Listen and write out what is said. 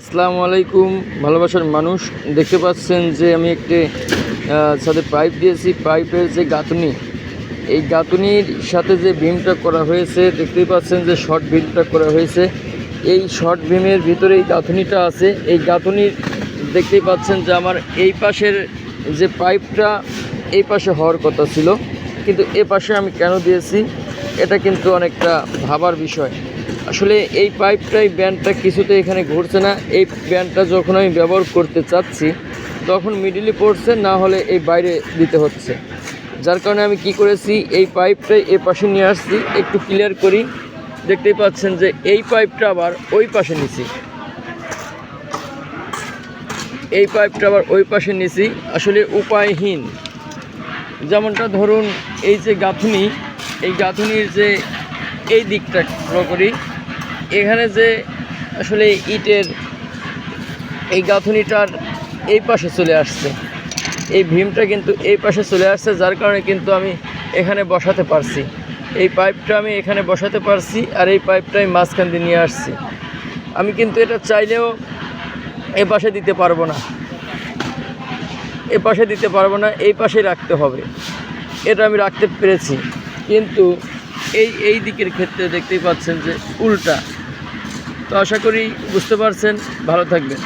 আসসালামু আলাইকুম ভালোবাসার মানুষ, দেখতে পাচ্ছেন যে আমি একটি সাথে পাইপ দিয়েছি। পাইপের যে গাঁথনি, এই গাঁথনির সাথে যে বিমটা করা হয়েছে, দেখতেই পাচ্ছেন যে শর্ট বিমটা করা হয়েছে। এই শর্ট বিমের ভিতরে এই গাঁথনিটা আছে। এই গাঁথনির দেখতেই পাচ্ছেন যে আমার এই পাশের যে পাইপটা এই পাশে হওয়ার কথা ছিল, কিন্তু এ পাশে আমি কেন দিয়েছি এটা কিন্তু অনেকটা ভাবার বিষয়। আসলে এই পাইপটাই ব্যান্ডটা কিছুতে এখানে ঘুরছে না। এই ব্যান্ডটা যখন আমি ব্যবহার করতে চাচ্ছি তখন মিডিলে পড়ছে, না হলে এই বাইরে দিতে হচ্ছে। যার কারণে আমি কি করেছি, এই পাইপটাই এ পাশে নিয়ে আসছি। একটু ক্লিয়ার করি, দেখতেই পাচ্ছেন যে এই পাইপটা আবার ওই পাশে নিছি, এই পাইপটা আবার ওই পাশে নিছি। আসলে উপায়হীন। যেমনটা ধরুন এই যে গাঁথনি, এই গাঁথনির যে এই দিকটা করি, এখানে যে আসলে ইটের এই গাঁথনিটার এই পাশে চলে আসছে, এই ভীমটা কিন্তু এই পাশে চলে আসছে। যার কারণে কিন্তু আমি এখানে বসাতে পারছি, এই পাইপটা আমি এখানে বসাতে পারছি, আর এই পাইপটা আমি মাঝখান দিয়ে নিয়ে আসছি। আমি কিন্তু এটা চাইলেও এ পাশে দিতে পারবো না, এ পাশে দিতে পারবো না, এই পাশে রাখতে হবে। এটা আমি রাখতে পেরেছি, কিন্তু এই দিকের ক্ষেত্রে দেখতেই পাচ্ছেন যে উল্টা। তো আশা করি বুঝতে পারছেন। ভালো থাকবেন।